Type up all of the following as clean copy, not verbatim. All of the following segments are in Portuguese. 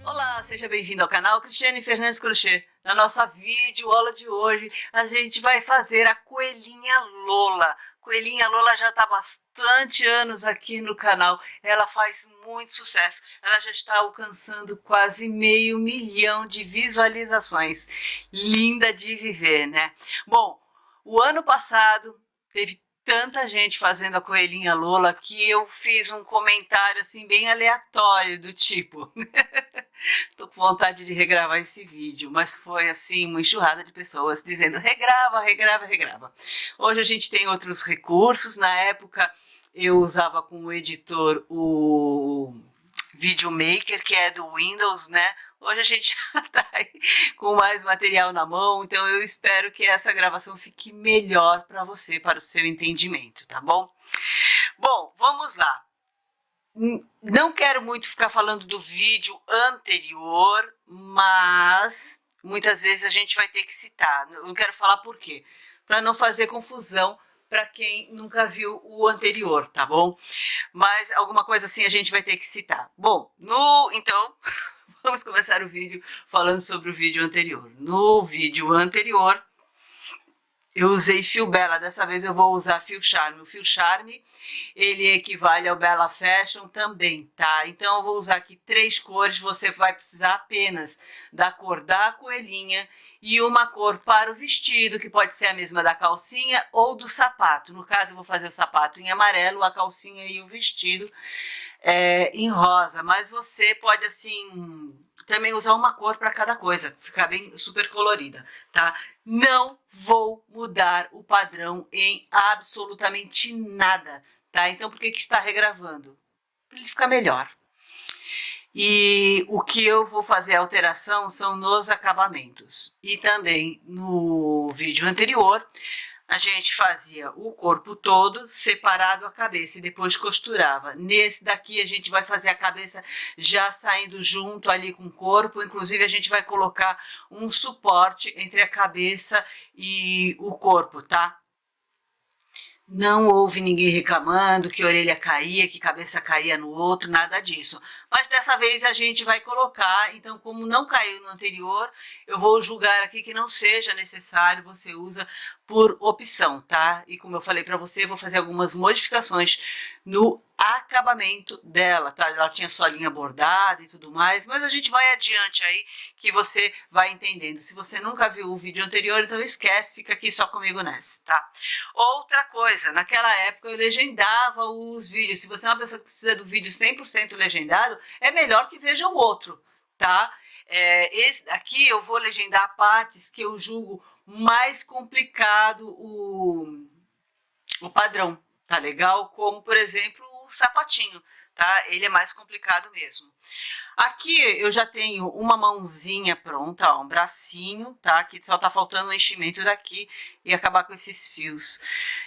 Olá, seja bem-vindo ao canal Cristiane Fernandes Crochê. Na nossa videoaula de hoje, a gente vai fazer a coelhinha Lola. Coelhinha Lola já está há bastante anos aqui no canal, ela faz muito sucesso, ela já está alcançando quase 500 mil de visualizações. Linda de viver, né? Bom, o ano passado teve tanta gente fazendo a coelhinha Lola que eu fiz um comentário assim bem aleatório do tipo tô com vontade de regravar esse vídeo, mas foi assim uma enxurrada de pessoas dizendo regrava, regrava, regrava. Hoje a gente tem outros recursos. Na época eu usava como editor o Videomaker, que é do Windows, né? Hoje a gente já tá aí com mais material na mão, então eu espero que essa gravação fique melhor para você, para o seu entendimento, tá bom? Bom, vamos lá. Não quero muito ficar falando do vídeo anterior, mas muitas vezes a gente vai ter que citar. Eu não quero falar por quê, para não fazer confusão para quem nunca viu o anterior, tá bom? Mas alguma coisa assim a gente vai ter que citar. Bom, então vamos começar o vídeo falando sobre o vídeo anterior. No vídeo anterior eu usei fio Bella, dessa vez eu vou usar fio Charme. O fio Charme, ele equivale ao Bella Fashion também, tá? Então eu vou usar aqui 3 cores, você vai precisar apenas da cor da coelhinha e uma cor para o vestido, que pode ser a mesma da calcinha ou do sapato. No caso eu vou fazer o sapato em amarelo, a calcinha e o vestido em rosa, mas você pode assim também usar uma cor para cada coisa, ficar bem super colorida, tá? Não vou mudar o padrão em absolutamente nada, tá? Então por que está regravando? Para ele ficar melhor. E o que eu vou fazer a alteração são nos acabamentos. E também no vídeo anterior a gente fazia o corpo todo separado a cabeça e depois costurava. Nesse daqui a gente vai fazer a cabeça já saindo junto ali com o corpo, inclusive a gente vai colocar um suporte entre a cabeça e o corpo, tá? Não houve ninguém reclamando que a orelha caía, que a cabeça caía no outro, nada disso. Mas dessa vez a gente vai colocar, então como não caiu no anterior, eu vou julgar aqui que não seja necessário, você usa por opção, tá? E como eu falei para você, eu vou fazer algumas modificações no acabamento dela, tá? Ela tinha solinha bordada e tudo mais, mas a gente vai adiante aí que você vai entendendo. Se você nunca viu o vídeo anterior, então esquece, fica aqui só comigo nessa, tá? Outra coisa, naquela época eu legendava os vídeos. Se você é uma pessoa que precisa do vídeo 100% legendado, é melhor que veja o outro, tá? Esse aqui eu vou legendar partes que eu julgo mais complicado o padrão, tá legal? Como, por exemplo, o sapatinho, tá? Ele é mais complicado mesmo. Aqui eu já tenho uma mãozinha pronta, ó, um bracinho, tá? Que só tá faltando o enchimento daqui e acabar com esses fios.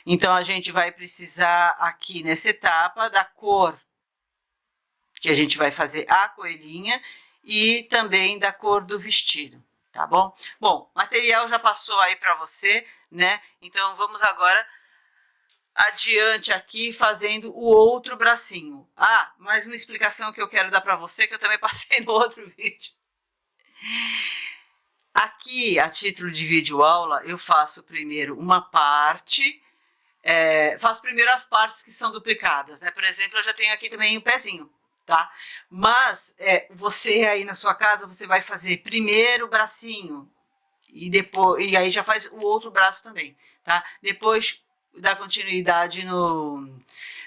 Então a gente vai precisar aqui nessa etapa da cor que a gente vai fazer a coelhinha e também da cor do vestido, tá bom? Bom, material já passou aí para você, né? Então vamos agora adiante aqui fazendo o outro bracinho. Ah, mais uma explicação que eu quero dar para você, que eu também passei no outro vídeo. Aqui, a título de vídeo aula, eu faço primeiro uma parte, faço primeiro as partes que são duplicadas, né? Por exemplo, eu já tenho aqui também o pezinho, tá? Mas você aí na sua casa, você vai fazer primeiro o bracinho e depois, e aí já faz o outro braço também, tá? Depois dá continuidade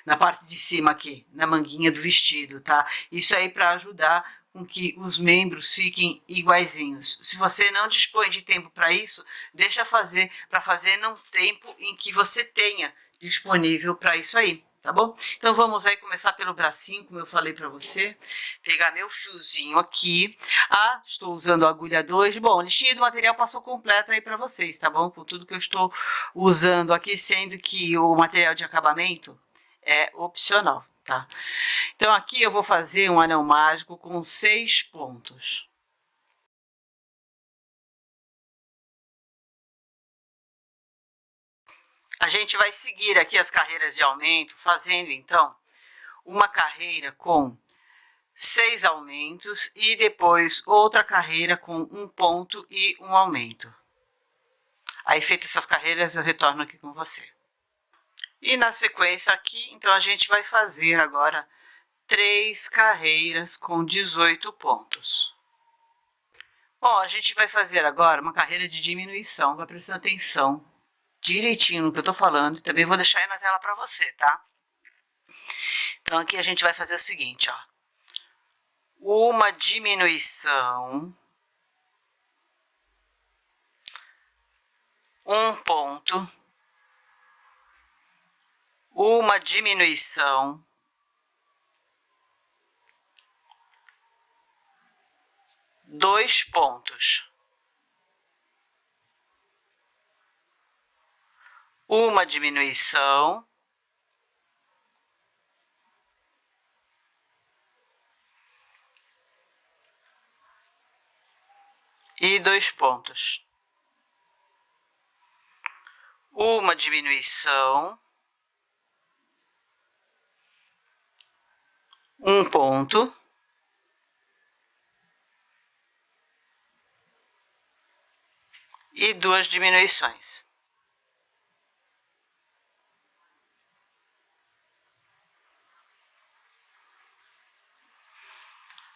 na parte de cima aqui, na manguinha do vestido, tá? Isso aí para ajudar com que os membros fiquem iguaizinhos. Se você não dispõe de tempo para isso, deixa para fazer num tempo em que você tenha disponível para isso aí, tá bom? Então vamos aí começar pelo bracinho, como eu falei para você. Pegar meu fiozinho aqui. Ah, estou usando a agulha 2. Bom, a listinha do material passou completa aí para vocês, tá bom? Com tudo que eu estou usando aqui, sendo que o material de acabamento é opcional, tá? Então aqui eu vou fazer um anel mágico com 6 pontos. A gente vai seguir aqui as carreiras de aumento, fazendo então uma carreira com 6 aumentos e depois outra carreira com 1 ponto e 1 aumento. Aí, feitas essas carreiras, eu retorno aqui com você. E na sequência aqui, então, a gente vai fazer agora 3 carreiras com 18 pontos. Bom, a gente vai fazer agora uma carreira de diminuição, vai prestando atenção direitinho no que eu tô falando, e também vou deixar aí na tela para você, tá? Então, aqui a gente vai fazer o seguinte, ó. Uma diminuição, 1 ponto, uma diminuição, 2 pontos, uma diminuição, e 2 pontos, uma diminuição, 1 ponto, e 2 diminuições.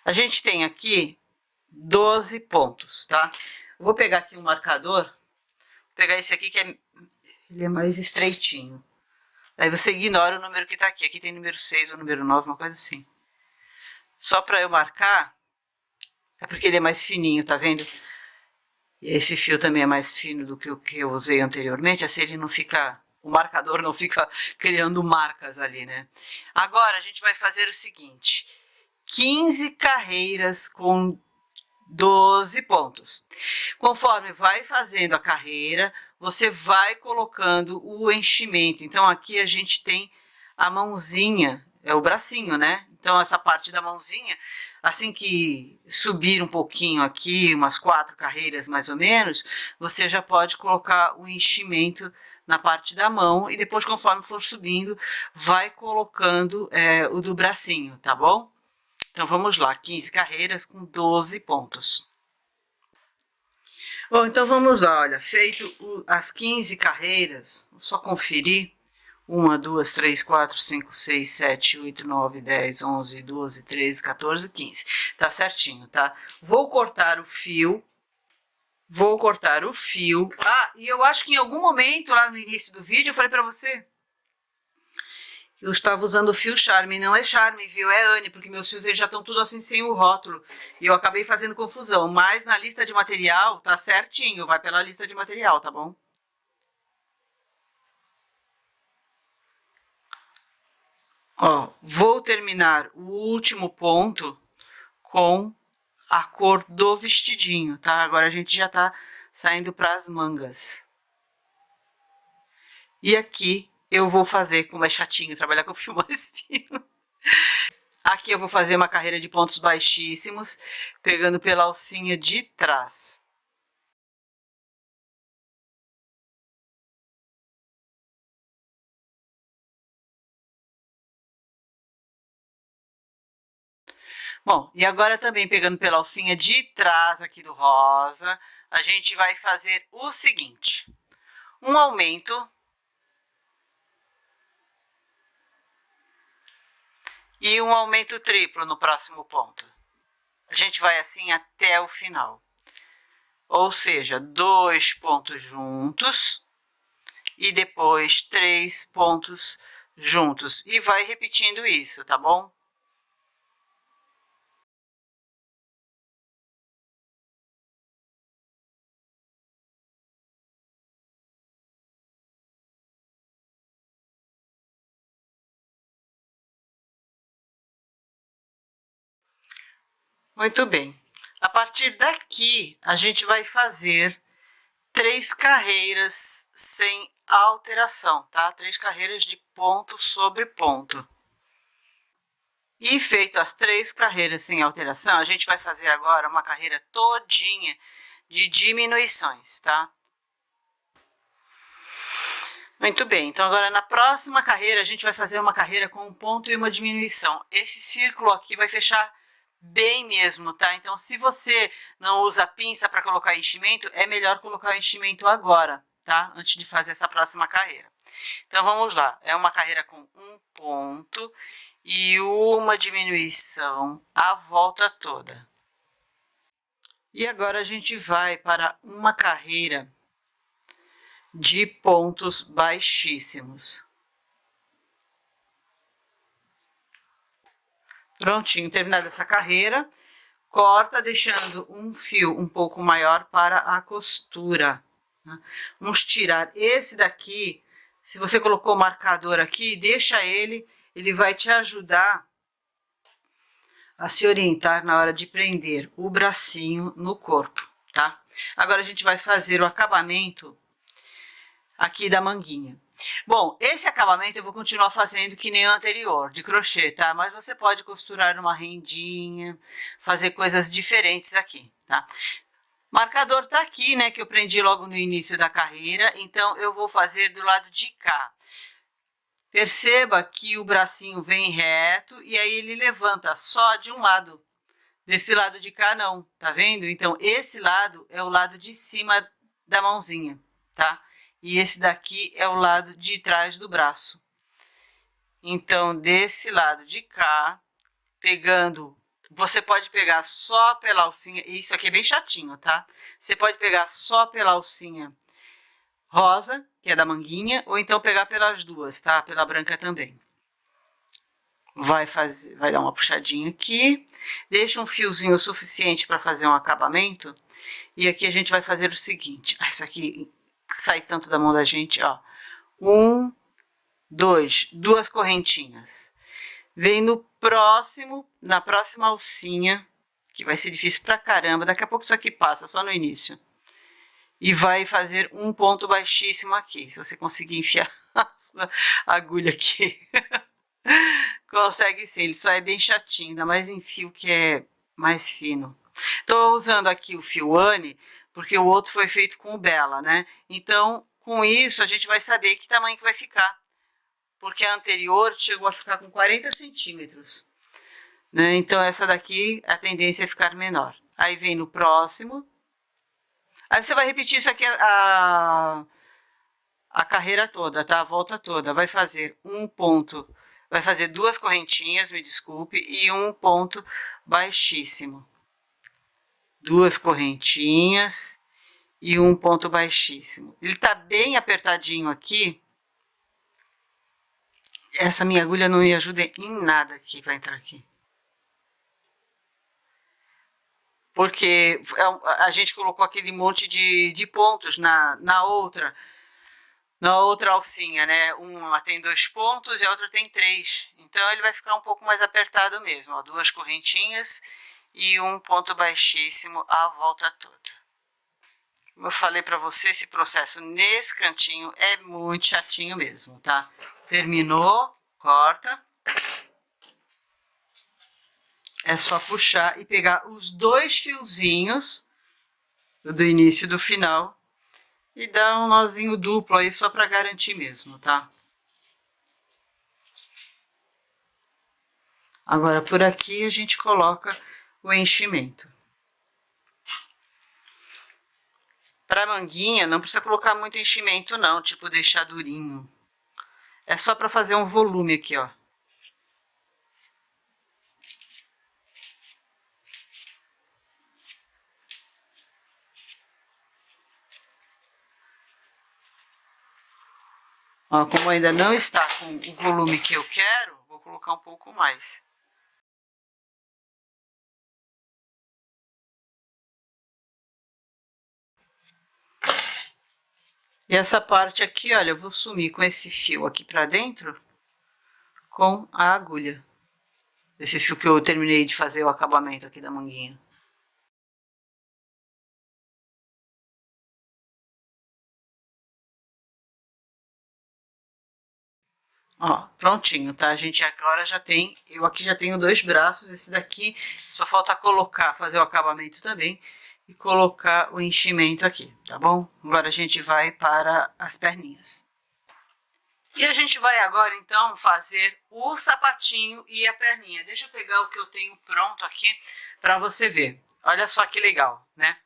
A gente tem aqui 12 pontos, tá? Vou pegar aqui um marcador, vou pegar esse aqui que ele é mais estreitinho. Aí você ignora o número que tá aqui. Aqui tem número 6 ou número 9, uma coisa assim. Só para eu marcar, é porque ele é mais fininho, tá vendo? Esse fio também é mais fino do que o que eu usei anteriormente, assim ele não fica, o marcador não fica criando marcas ali, né? Agora a gente vai fazer o seguinte, 15 carreiras com 12 pontos. Conforme vai fazendo a carreira, você vai colocando o enchimento. Então aqui a gente tem a mãozinha, é o bracinho, né? Então essa parte da mãozinha, assim que subir um pouquinho aqui, umas 4 carreiras mais ou menos, você já pode colocar o enchimento na parte da mão e depois, conforme for subindo, vai colocando o do bracinho, tá bom? Então vamos lá, 15 carreiras com 12 pontos. Bom, então vamos lá, olha, feito as 15 carreiras, vou só conferir. 1, 2, 3, 4, 5, 6, 7, 8, 9, 10, 11, 12, 13, 14, 15. Tá certinho, tá? Vou cortar o fio. Ah, e eu acho que em algum momento lá no início do vídeo eu falei pra você que eu estava usando o fio Charme. Não é Charme, viu? É Anne, porque meus fios eles já estão tudo assim sem o rótulo. E eu acabei fazendo confusão. Mas na lista de material tá certinho, vai pela lista de material, tá bom? Ó, vou terminar o último ponto com a cor do vestidinho, tá? Agora a gente já tá saindo para as mangas. E aqui eu vou fazer, como é chatinho trabalhar com fio mais fino. Aqui eu vou fazer uma carreira de pontos baixíssimos, pegando pela alcinha de trás. Bom, e agora também pegando pela alcinha de trás aqui do rosa, a gente vai fazer o seguinte, um aumento e um aumento triplo no próximo ponto. A gente vai assim até o final. Ou seja, 2 pontos juntos e depois 3 pontos juntos. E vai repetindo isso, tá bom? Muito bem. A partir daqui, a gente vai fazer 3 carreiras sem alteração, tá? 3 carreiras de ponto sobre ponto. E feito as 3 carreiras sem alteração, a gente vai fazer agora uma carreira todinha de diminuições, tá? Muito bem, então agora na próxima carreira a gente vai fazer uma carreira com um ponto e uma diminuição. Esse círculo aqui vai fechar bem mesmo, tá? Então, se você não usa pinça para colocar enchimento, é melhor colocar enchimento agora, tá? Antes de fazer essa próxima carreira. Então, vamos lá. É uma carreira com um ponto e uma diminuição a volta toda. E agora a gente vai para uma carreira de pontos baixíssimos. Prontinho, terminada essa carreira, corta deixando um fio um pouco maior para a costura. Vamos tirar esse daqui. Se você colocou o marcador aqui, deixa ele vai te ajudar a se orientar na hora de prender o bracinho no corpo, tá? Agora a gente vai fazer o acabamento aqui da manguinha. Bom, esse acabamento eu vou continuar fazendo que nem o anterior, de crochê, tá? Mas você pode costurar uma rendinha, fazer coisas diferentes aqui, tá? Marcador tá aqui, né, que eu prendi logo no início da carreira, então eu vou fazer do lado de cá. Perceba que o bracinho vem reto e aí ele levanta só de um lado. Desse lado de cá não, tá vendo? Então esse lado é o lado de cima da mãozinha, tá? E esse daqui é o lado de trás do braço. Então, desse lado de cá, pegando, você pode pegar só pela alcinha, isso aqui é bem chatinho, tá? Você pode pegar só pela alcinha rosa, que é da manguinha, ou então pegar pelas duas, tá? Pela branca também. Vai dar uma puxadinha aqui, deixa um fiozinho suficiente para fazer um acabamento, e aqui a gente vai fazer o seguinte, isso aqui sai tanto da mão da gente, ó. Duas correntinhas. Vem no próximo, na próxima alcinha, que vai ser difícil pra caramba, daqui a pouco isso aqui passa, só no início. E vai fazer um ponto baixíssimo aqui, se você conseguir enfiar a sua agulha aqui. Consegue sim, ele só é bem chatinho, ainda mais em fio que é mais fino. Tô usando aqui o fio Anne, porque o outro foi feito com o Bella, né? Então, com isso, a gente vai saber que tamanho que vai ficar. Porque a anterior chegou a ficar com 40 centímetros. Né? Então, essa daqui, a tendência é ficar menor. Aí vem no próximo. Aí você vai repetir isso aqui a carreira toda, tá? A volta toda. Vai fazer um ponto, vai fazer duas correntinhas, me desculpe, e um ponto baixíssimo. Duas correntinhas e um ponto baixíssimo. Ele tá bem apertadinho aqui. Essa minha agulha não me ajuda em nada aqui para entrar aqui. Porque a gente colocou aquele monte de pontos na outra alcinha, né? Uma tem 2 pontos e a outra tem 3. Então ele vai ficar um pouco mais apertado mesmo, ó. Duas correntinhas e um ponto baixíssimo à volta toda. Como eu falei para você, esse processo nesse cantinho é muito chatinho mesmo, tá? Terminou, corta. É só puxar e pegar os 2 fiozinhos do início e do final e dar um nozinho duplo aí só para garantir mesmo, tá? Agora por aqui a gente coloca o enchimento. Para manguinha não precisa colocar muito enchimento não, tipo deixar durinho. É só para fazer um volume aqui, ó. Ó, como ainda não está com o volume que eu quero, vou colocar um pouco mais. E essa parte aqui, olha, eu vou sumir com esse fio aqui pra dentro com a agulha. Esse fio que eu terminei de fazer o acabamento aqui da manguinha. Ó, prontinho, tá? A gente agora já tem, eu aqui já tenho 2 braços, esse daqui só falta colocar, fazer o acabamento também e colocar o enchimento aqui, tá bom? Agora a gente vai para as perninhas. E a gente vai agora, então, fazer o sapatinho e a perninha. Deixa eu pegar o que eu tenho pronto aqui para você ver. Olha só que legal, né?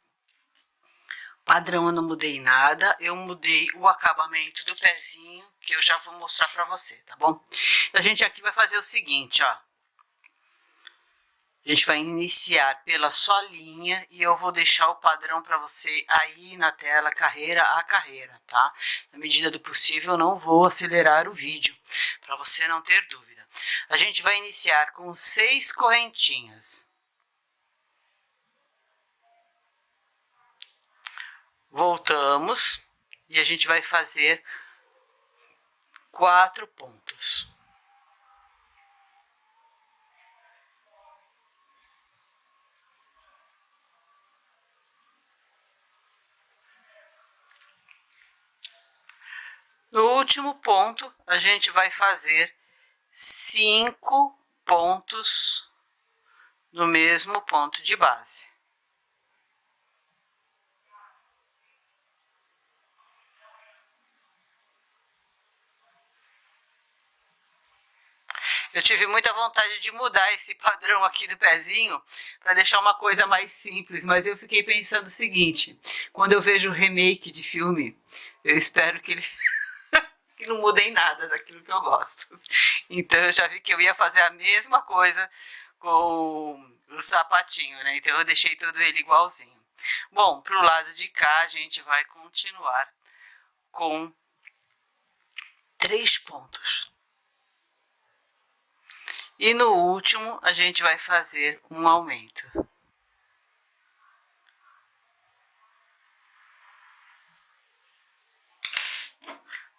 Padrão eu não mudei nada, eu mudei o acabamento do pezinho, que eu já vou mostrar para você, tá bom? A gente aqui vai fazer o seguinte, ó. A gente vai iniciar pela solinha e eu vou deixar o padrão para você aí na tela, carreira a carreira, tá? Na medida do possível, eu não vou acelerar o vídeo, para você não ter dúvida. A gente vai iniciar com 6 correntinhas. Voltamos e a gente vai fazer 4 pontos. No último ponto, a gente vai fazer 5 pontos no mesmo ponto de base. Eu tive muita vontade de mudar esse padrão aqui do pezinho para deixar uma coisa mais simples, mas eu fiquei pensando o seguinte: quando eu vejo remake de filme, eu espero que ele que não mudem nada daquilo que eu gosto. Então eu já vi que eu ia fazer a mesma coisa com o sapatinho, né? Então eu deixei todo ele igualzinho. Bom, pro lado de cá a gente vai continuar com 3 pontos. E no último a gente vai fazer um aumento.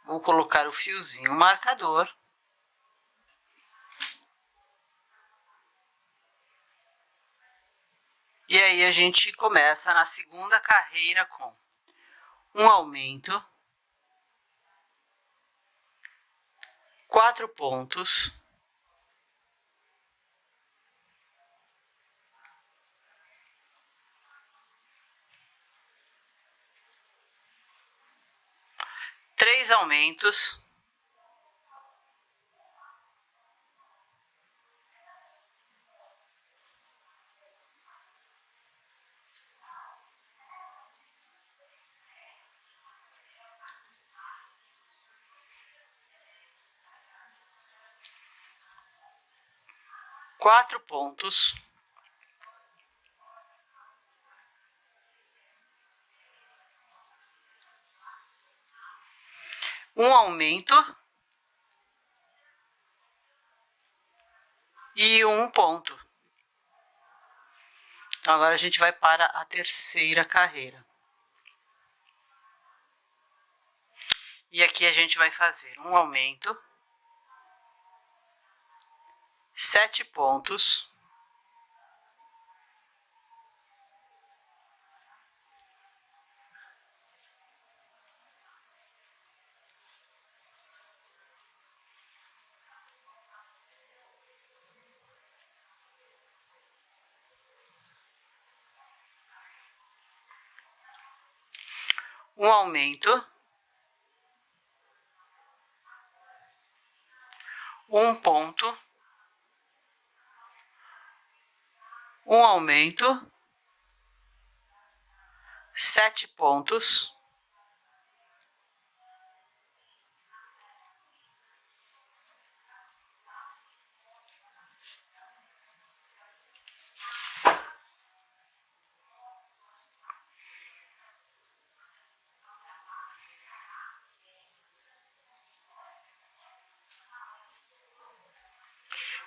Vou colocar o fiozinho marcador. E aí a gente começa na segunda carreira com um aumento, 4 pontos, três aumentos, quatro pontos, um aumento e um ponto. Então agora a gente vai para a terceira carreira. E aqui a gente vai fazer um aumento, 7 pontos, um aumento, um ponto, um aumento, 7 pontos,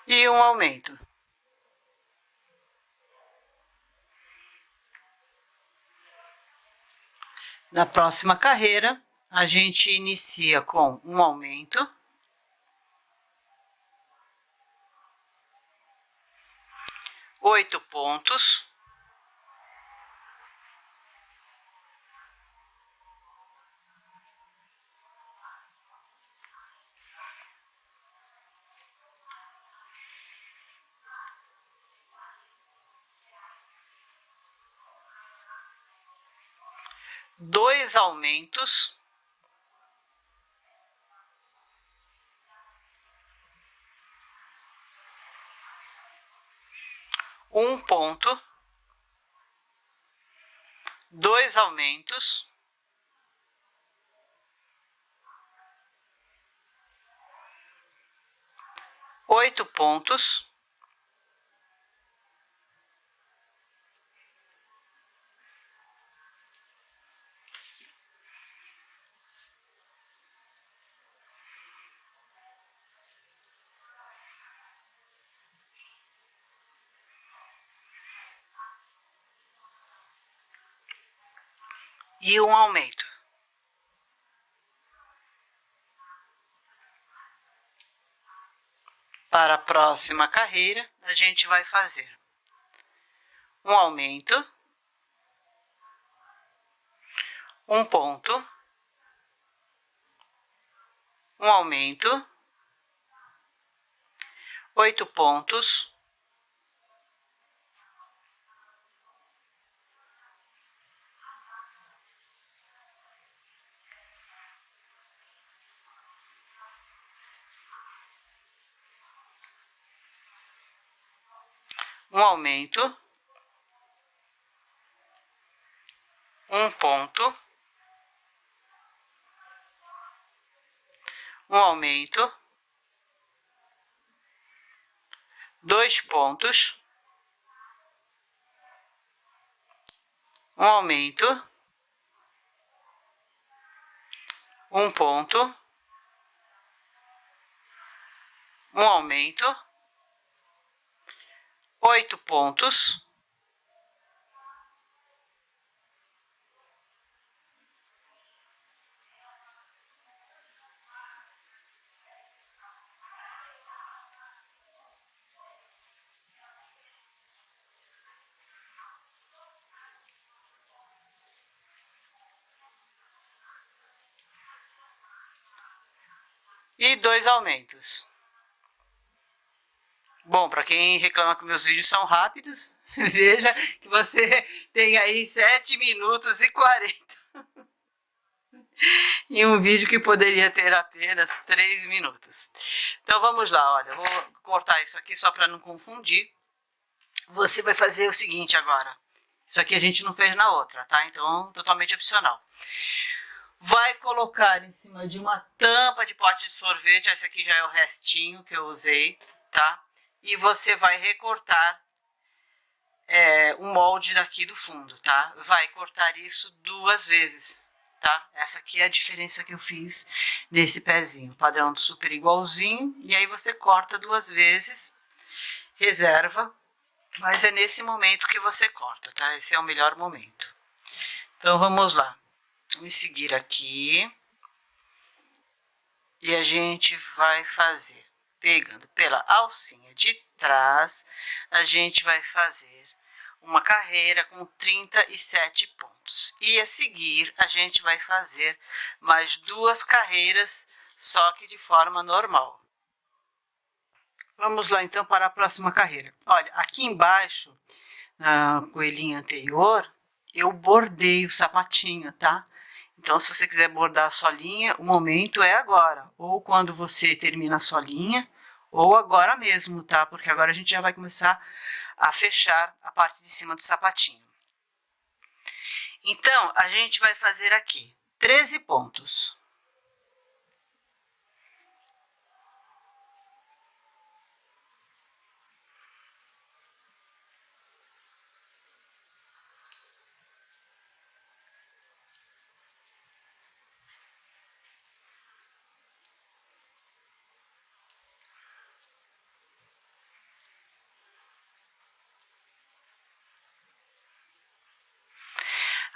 e um aumento. Na próxima carreira, a gente inicia com um aumento, 8 pontos, dois aumentos, ponto, 2 aumentos, 8 pontos, e um aumento. Para a próxima carreira, a gente vai fazer um aumento, um ponto, um aumento, 8 pontos, um aumento, um ponto, um aumento, 2 pontos, um aumento, um ponto, um aumento, 8 pontos, e 2 aumentos. Bom, para quem reclama que meus vídeos são rápidos, veja que você tem aí 7 minutos e 40 em um vídeo que poderia ter apenas 3 minutos. Então vamos lá, olha, eu vou cortar isso aqui só para não confundir. Você vai fazer o seguinte agora. Isso aqui a gente não fez na outra, tá? Então, totalmente opcional. Vai colocar em cima de uma tampa de pote de sorvete, esse aqui já é o restinho que eu usei, tá? E você vai recortar o molde daqui do fundo, tá? Vai cortar isso 2 vezes, tá? Essa aqui é a diferença que eu fiz nesse pezinho, padrão do super igualzinho, e aí você corta 2 vezes, reserva, mas é nesse momento que você corta, tá? Esse é o melhor momento. Então, vamos lá. Vamos seguir aqui. E a gente vai fazer, pegando pela alcinha de trás, a gente vai fazer uma carreira com 37 pontos. E a seguir, a gente vai fazer mais 2 carreiras, só que de forma normal. Vamos lá, então, para a próxima carreira. Olha, aqui embaixo, na coelhinha anterior, eu bordei o sapatinho, tá? Então, se você quiser bordar a solinha, o momento é agora. Ou quando você termina a solinha, ou agora mesmo, tá? Porque agora a gente já vai começar a fechar a parte de cima do sapatinho. Então, a gente vai fazer aqui 13 pontos.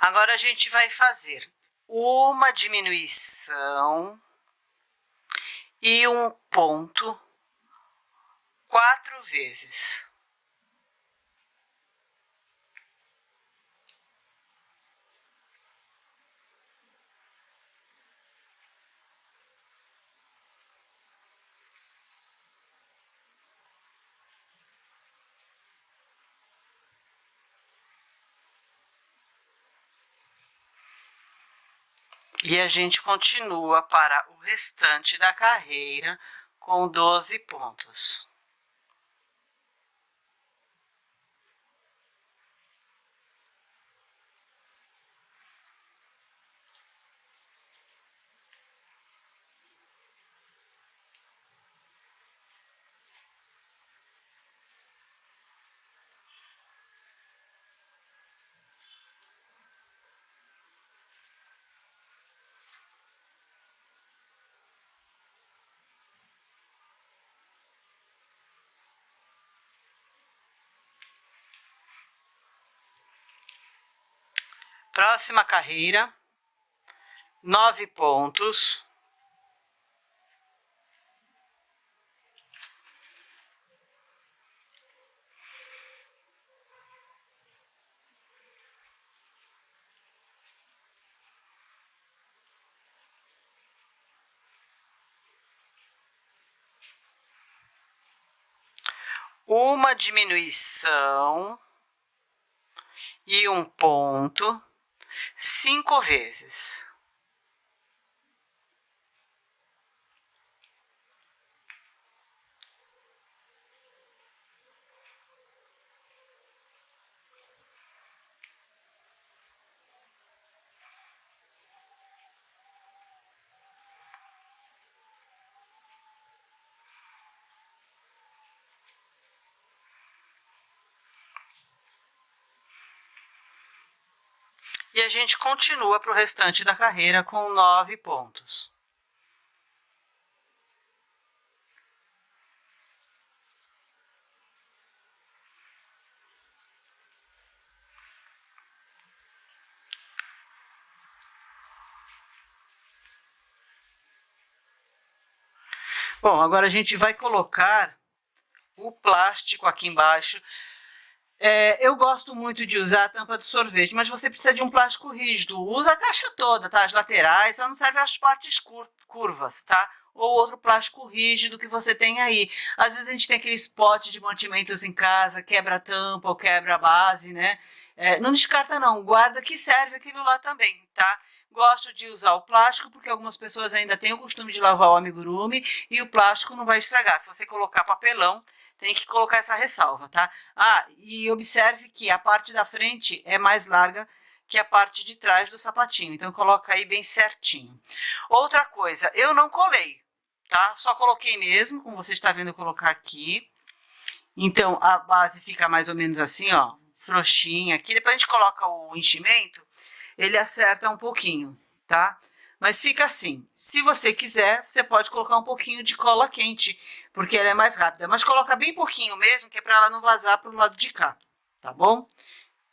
Agora a gente vai fazer uma diminuição e um ponto 4 vezes. E a gente continua para o restante da carreira com 12 pontos. Próxima carreira, 9 pontos. Uma diminuição e um ponto 5 vezes. E a gente continua para o restante da carreira com 9 pontos. Bom, agora a gente vai colocar o plástico aqui embaixo. Eu gosto muito de usar a tampa de sorvete, mas você precisa de um plástico rígido. Usa a caixa toda, tá? As laterais, só não serve as partes curvas, tá? Ou outro plástico rígido que você tem aí. Às vezes a gente tem aqueles potes de mantimentos em casa, quebra a tampa ou quebra a base, né? Não descarta não, guarda que serve aquilo lá também, tá? Gosto de usar o plástico porque algumas pessoas ainda têm o costume de lavar o amigurumi e o plástico não vai estragar. Se você colocar papelão, tem que colocar essa ressalva, tá? E observe que a parte da frente é mais larga que a parte de trás do sapatinho, então coloca aí bem certinho. Outra coisa, eu não colei, tá? Só coloquei mesmo, como você está vendo eu colocar aqui. Então, a base fica mais ou menos assim, ó, frouxinha aqui. Depois a gente coloca o enchimento, ele acerta um pouquinho, tá? Mas fica assim. Se você quiser, você pode colocar um pouquinho de cola quente, porque ela é mais rápida. Mas coloca bem pouquinho mesmo, que é para ela não vazar para o lado de cá, tá bom?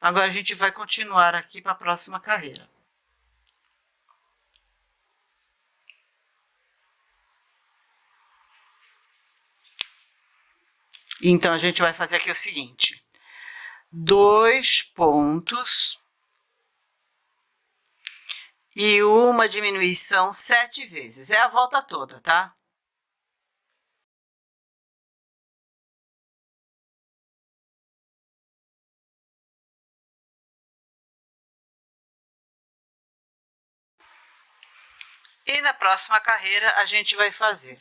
Agora a gente vai continuar aqui para a próxima carreira. Então a gente vai fazer aqui o seguinte: 2 pontos e uma diminuição 7 vezes. É a volta toda, tá? E na próxima carreira a gente vai fazer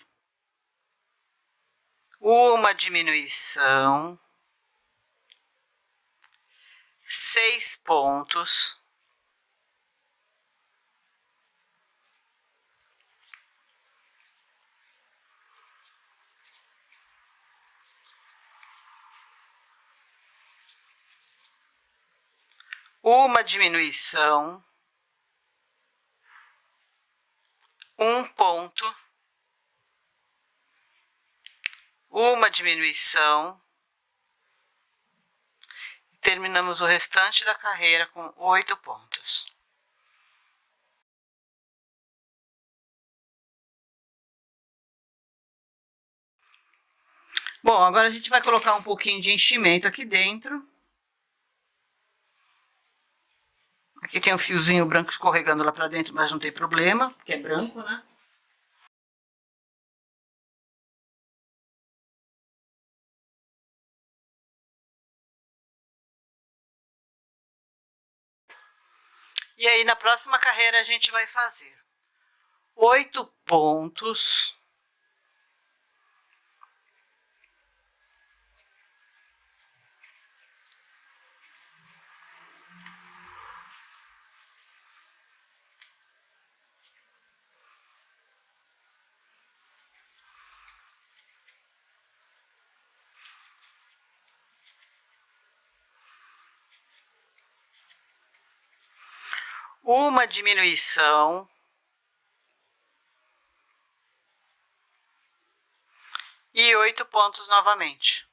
uma diminuição, 6 pontos, uma diminuição, um ponto, uma diminuição. Terminamos o restante da carreira com 8 pontos. Bom, agora a gente vai colocar um pouquinho de enchimento aqui dentro. Aqui tem um fiozinho branco escorregando lá para dentro, mas não tem problema, porque é branco, né? E aí, na próxima carreira, a gente vai fazer 8 pontos. Uma diminuição. E 8 pontos novamente.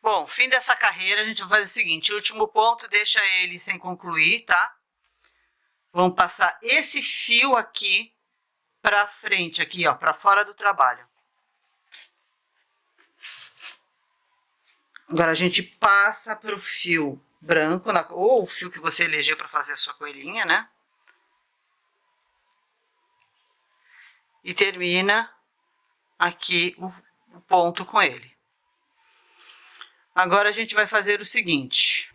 Bom, fim dessa carreira, a gente vai fazer o seguinte, o último ponto, deixa ele sem concluir, tá? Vamos passar esse fio aqui pra frente, aqui, ó, pra fora do trabalho. Agora a gente passa pro fio branco, ou o fio que você elegeu para fazer a sua coelhinha, né? E termina aqui o ponto com ele. Agora a gente vai fazer o seguinte.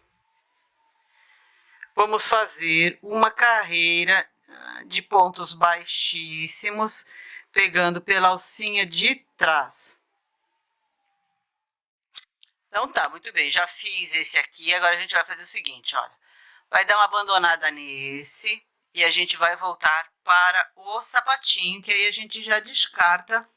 Vamos fazer uma carreira de pontos baixíssimos, pegando pela alcinha de trás. Então tá, muito bem, já fiz esse aqui, agora a gente vai fazer o seguinte, olha. Vai dar uma abandonada nesse e a gente vai voltar para o sapatinho, que aí a gente já descarta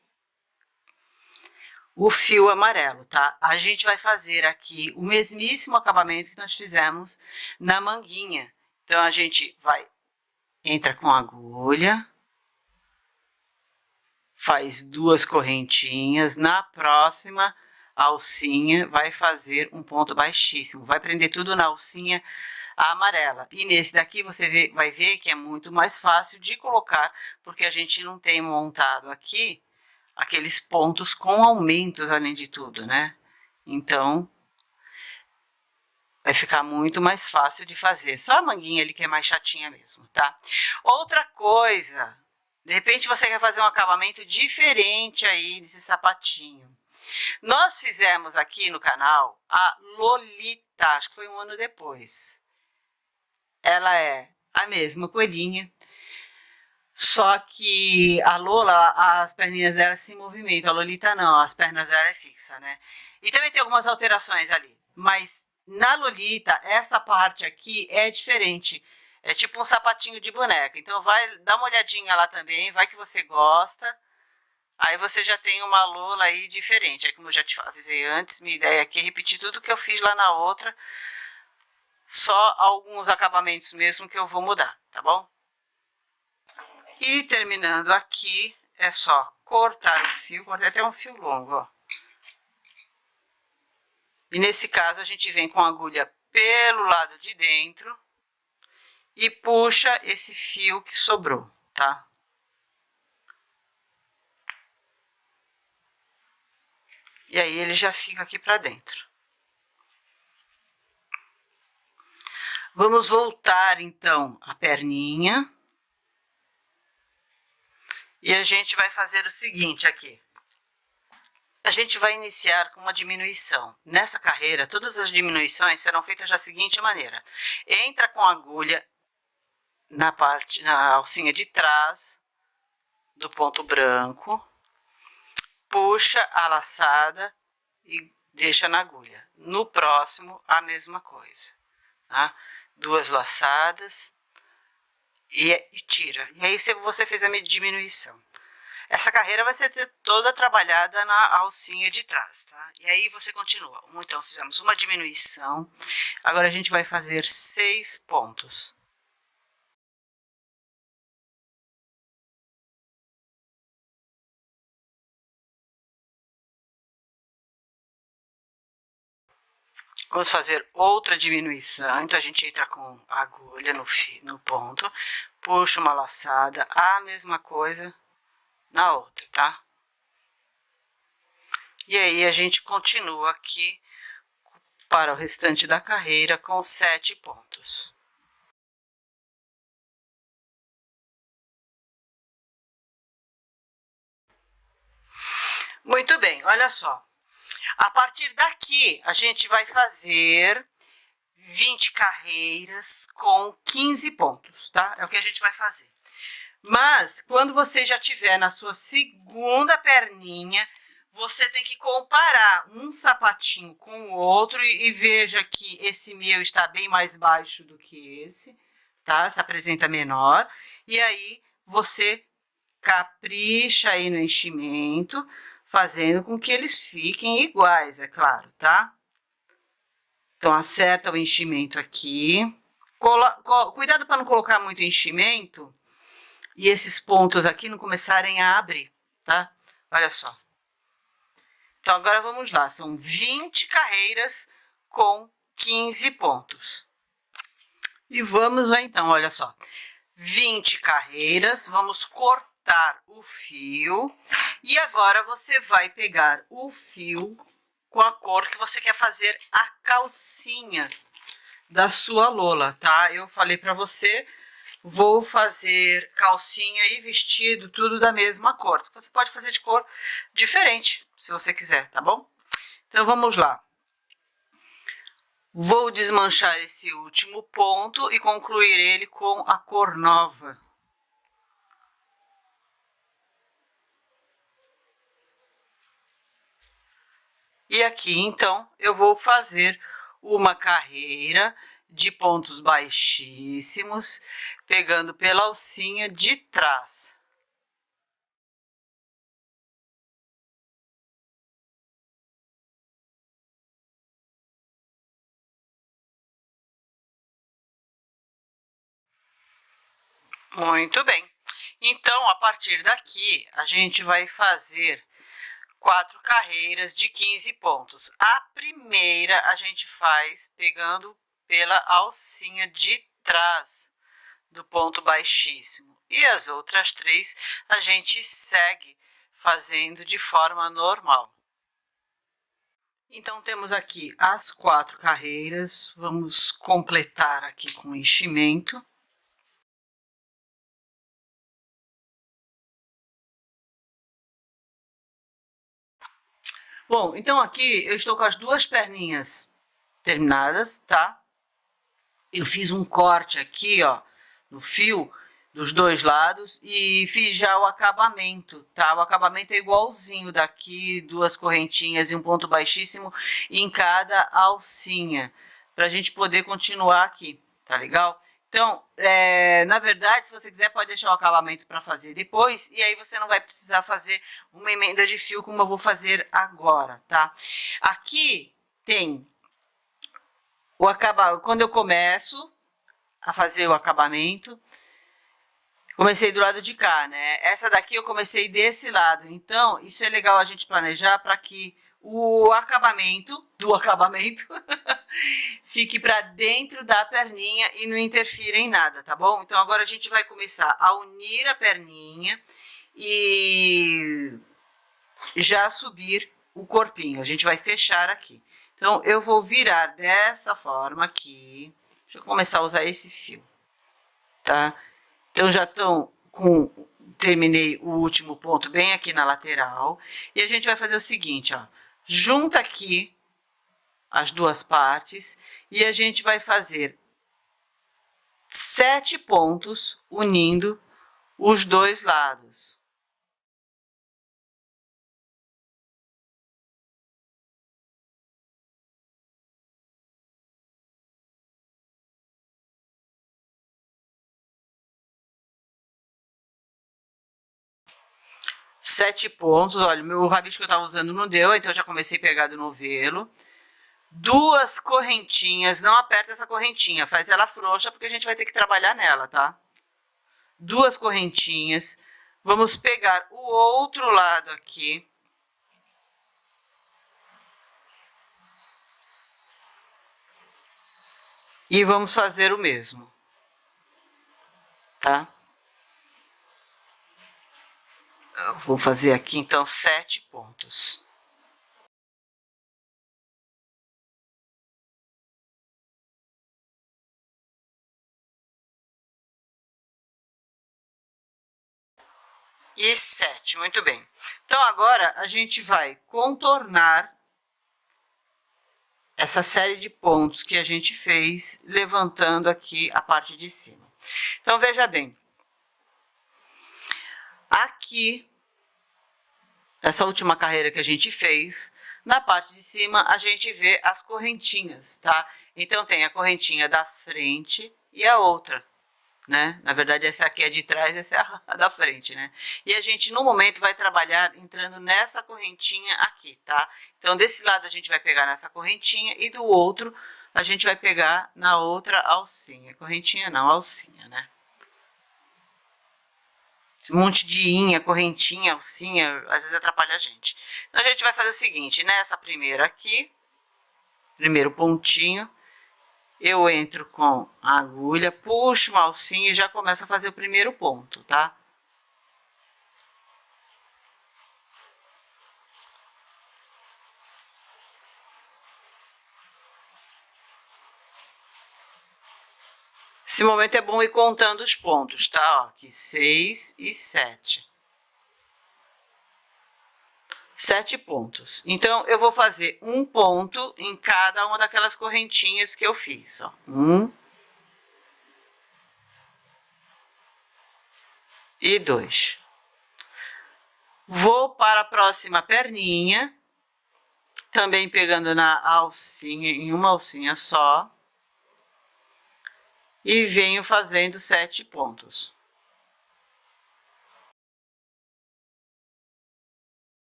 o fio amarelo, tá? A gente vai fazer aqui o mesmíssimo acabamento que nós fizemos na manguinha. Então, a gente entra com a agulha, faz 2 correntinhas, na próxima alcinha vai fazer um ponto baixíssimo, vai prender tudo na alcinha amarela. E nesse daqui você vai ver que é muito mais fácil de colocar, porque a gente não tem montado aqui aqueles pontos com aumentos além de tudo, né? Então, vai ficar muito mais fácil de fazer. Só a manguinha ali que é mais chatinha mesmo, tá? Outra coisa, de repente você quer fazer um acabamento diferente aí nesse sapatinho. Nós fizemos aqui no canal a Lolita, acho que foi um ano depois. Ela é a mesma coelhinha, só que a Lola, as perninhas dela se movimentam, a Lolita não, as pernas dela é fixa, né? E também tem algumas alterações ali, mas na Lolita, essa parte aqui é diferente, é tipo um sapatinho de boneca, então vai dar uma olhadinha lá também, vai que você gosta, aí você já tem uma Lola aí diferente, aí como eu já te avisei antes, minha ideia aqui é repetir tudo que eu fiz lá na outra, só alguns acabamentos mesmo que eu vou mudar, tá bom? E terminando aqui, é só cortar o fio, cortar até um fio longo, ó. E nesse caso, a gente vem com a agulha pelo lado de dentro e puxa esse fio que sobrou, tá? E aí, ele já fica aqui pra dentro. Vamos voltar, então, a perninha. E a gente vai fazer o seguinte aqui. A gente vai iniciar com uma diminuição. Nessa carreira, todas as diminuições serão feitas da seguinte maneira. Entra com a agulha na alcinha de trás do ponto branco, puxa a laçada e deixa na agulha. No próximo, a mesma coisa, tá? 2 laçadas e tira. E aí você fez a diminuição. Essa carreira vai ser toda trabalhada na alcinha de trás, tá? E aí você continua. Então, fizemos uma diminuição. Agora, a gente vai fazer 6 pontos. Vamos fazer outra diminuição. Então, a gente entra com a agulha no ponto, puxa uma laçada, a mesma coisa na outra, tá? E aí, a gente continua aqui para o restante da carreira com 7 pontos. Muito bem, olha só. A partir daqui, a gente vai fazer 20 carreiras com 15 pontos, tá? É o que a gente vai fazer. Mas, quando você já tiver na sua segunda perninha, você tem que comparar um sapatinho com o outro e veja que esse meu está bem mais baixo do que esse, tá? Se apresenta menor. E aí, você capricha aí no enchimento, fazendo com que eles fiquem iguais, é claro, tá? Então, acerta o enchimento aqui. Cuidado para não colocar muito enchimento e esses pontos aqui não começarem a abrir, tá? Olha só. Então, agora vamos lá, são 20 carreiras com 15 pontos. E vamos lá então, olha só, 20 carreiras, vamos cortar o fio, e agora você vai pegar o fio com a cor que você quer fazer a calcinha da sua Lola, tá? Eu falei pra você, vou fazer calcinha e vestido, tudo da mesma cor. Você pode fazer de cor diferente, se você quiser, tá bom? Então, vamos lá. Vou desmanchar esse último ponto e concluir ele com a cor nova. E aqui, então, eu vou fazer uma carreira de pontos baixíssimos, pegando pela alcinha de trás. Muito bem. Então, a partir daqui, a gente vai fazer 4 carreiras de 15 pontos. A primeira a gente faz pegando pela alcinha de trás do ponto baixíssimo. E as outras 3 a gente segue fazendo de forma normal. Então, temos aqui as 4 carreiras. Vamos completar aqui com enchimento. Bom, então aqui eu estou com as 2 perninhas terminadas, tá? Eu fiz um corte aqui, ó, no fio dos 2 lados e fiz já o acabamento, tá? O acabamento é igualzinho daqui, 2 correntinhas e um ponto baixíssimo em cada alcinha, pra gente poder continuar aqui, tá legal? Então, na verdade, se você quiser, pode deixar o acabamento para fazer depois, e aí você não vai precisar fazer uma emenda de fio como eu vou fazer agora, tá? Aqui tem o acabamento. Quando eu começo a fazer o acabamento, comecei do lado de cá, né? Essa daqui eu comecei desse lado, então isso é legal a gente planejar para que o acabamento do acabamento fique para dentro da perninha e não interfira em nada, tá bom? Então agora a gente vai começar a unir a perninha e já subir o corpinho. A gente vai fechar aqui. Então eu vou virar dessa forma aqui. Deixa eu começar a usar esse fio, tá? Então já estão com... Terminei o último ponto bem aqui na lateral. E a gente vai fazer o seguinte, ó. Junta aqui as 2 partes e a gente vai fazer 7 pontos unindo os 2 lados. Sete pontos, olha, o meu rabisco que eu tava usando não deu, então eu já comecei a pegar do novelo. 2 correntinhas, não aperta essa correntinha, faz ela frouxa porque a gente vai ter que trabalhar nela, tá? 2 correntinhas, vamos pegar o outro lado aqui. E vamos fazer o mesmo, tá? Eu vou fazer aqui então 7 pontos. E 7, muito bem. Então agora a gente vai contornar essa série de pontos que a gente fez, levantando aqui a parte de cima. Então veja bem, aqui, essa última carreira que a gente fez, na parte de cima a gente vê as correntinhas, tá? Então tem a correntinha da frente e a outra, né? Na verdade essa aqui é de trás, essa é a da frente, né? E a gente no momento vai trabalhar entrando nessa correntinha aqui, tá? Então desse lado a gente vai pegar nessa correntinha e do outro a gente vai pegar na outra alcinha. Correntinha não, alcinha, né? Esse monte de inha, correntinha, alcinha, às vezes atrapalha a gente. Então a gente vai fazer o seguinte, nessa primeira aqui, primeiro pontinho, eu entro com a agulha, puxo uma alcinha e já começo a fazer o primeiro ponto, tá? Esse momento é bom ir contando os pontos, tá? Ó, aqui 6 e 7. 7 pontos. Então, eu vou fazer um ponto em cada uma daquelas correntinhas que eu fiz, ó. 1 e 2. Vou para a próxima perninha, também pegando na alcinha, em uma alcinha só. E venho fazendo 7 pontos.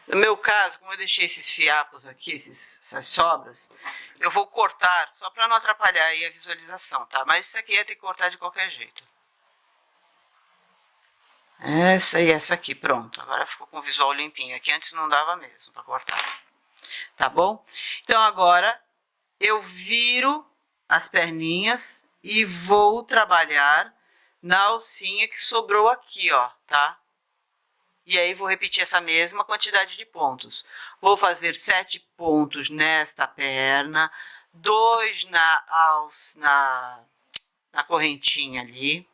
No meu caso, como eu deixei esses fiapos aqui, essas sobras, eu vou cortar só para não atrapalhar aí a visualização, tá? Mas isso aqui ia ter que cortar de qualquer jeito. Essa e essa aqui, pronto. Agora ficou com o visual limpinho aqui, antes não dava mesmo para cortar. Tá bom? Então agora eu viro as perninhas e vou trabalhar na alcinha que sobrou aqui, ó, tá? E aí vou repetir essa mesma quantidade de pontos. Vou fazer 7 pontos nesta perna, 2 na correntinha ali.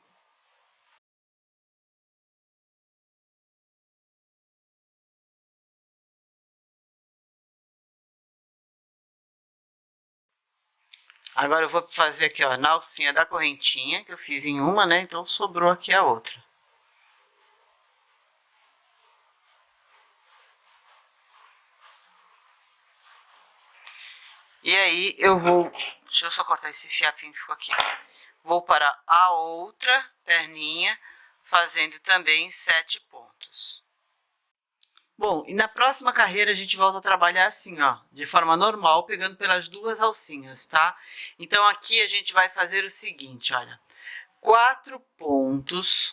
Agora eu vou fazer aqui, ó, na alcinha da correntinha, que eu fiz em uma, né? Então sobrou aqui a outra. E aí eu vou... Deixa eu só cortar esse fiapinho que ficou aqui. Vou para a outra perninha, fazendo também 7 pontos. Bom, e na próxima carreira a gente volta a trabalhar assim, ó, de forma normal, pegando pelas duas alcinhas, tá? Então aqui a gente vai fazer o seguinte, olha, 4 pontos.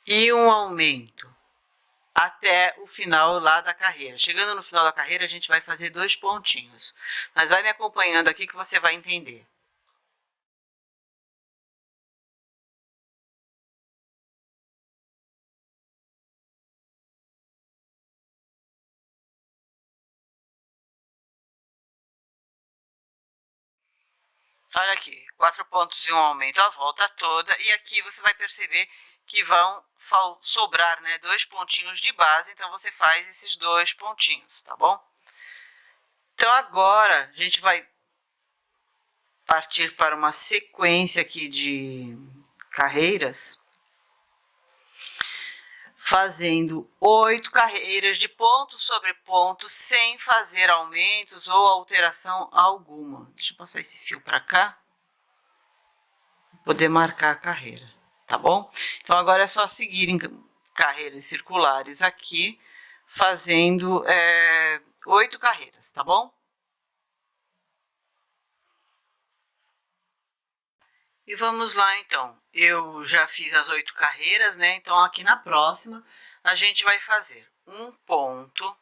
E um aumento até o final lá da carreira. Chegando no final da carreira, a gente vai fazer 2 pontinhos. Mas vai me acompanhando aqui que você vai entender. Olha aqui, 4 pontos e um aumento a volta toda. E aqui você vai perceber que vão sobrar, né, 2 pontinhos de base. Então, você faz esses 2 pontinhos, tá bom? Então, agora a gente vai partir para uma sequência aqui de carreiras, fazendo 8 carreiras de ponto sobre ponto, sem fazer aumentos ou alteração alguma. Deixa eu passar esse fio para cá, para poder marcar a carreira, tá bom? Então, agora é só seguir em carreiras circulares aqui, fazendo 8 carreiras, tá bom? E vamos lá, então. Eu já fiz as 8 carreiras, né? Então, aqui na próxima, a gente vai fazer um ponto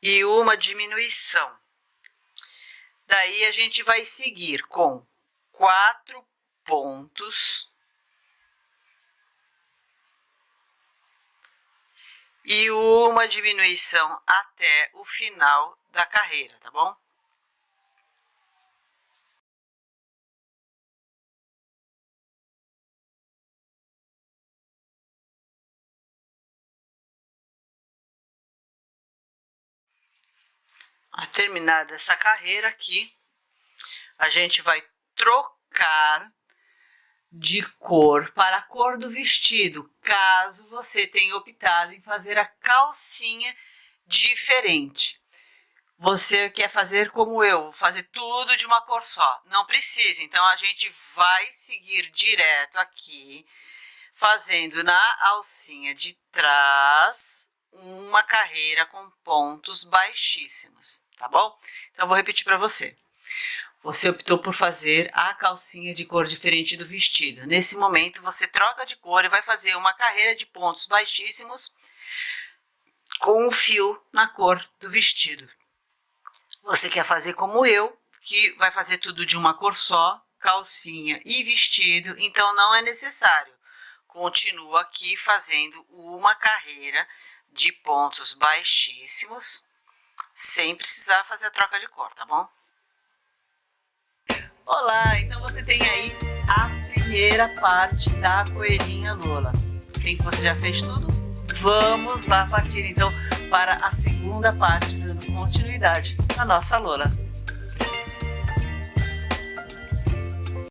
e uma diminuição. Daí, a gente vai seguir com 4 pontos e uma diminuição até o final da carreira, tá bom? Terminada essa carreira aqui, a gente vai trocar de cor para a cor do vestido, caso você tenha optado em fazer a calcinha diferente. Você quer fazer como eu, vou fazer tudo de uma cor só. Não precisa, então a gente vai seguir direto aqui, fazendo na alcinha de trás uma carreira com pontos baixíssimos, tá bom? Então, eu vou repetir para você. Você optou por fazer a calcinha de cor diferente do vestido. Nesse momento, você troca de cor e vai fazer uma carreira de pontos baixíssimos com o fio na cor do vestido. Você quer fazer como eu, que vai fazer tudo de uma cor só, calcinha e vestido, então não é necessário. Continua aqui fazendo uma carreira de pontos baixíssimos, sem precisar fazer a troca de cor, tá bom? Olá, então você tem aí a primeira parte da coelhinha Lola. Sei que você já fez tudo? Vamos lá partir então para a segunda parte, dando continuidade à nossa Lola.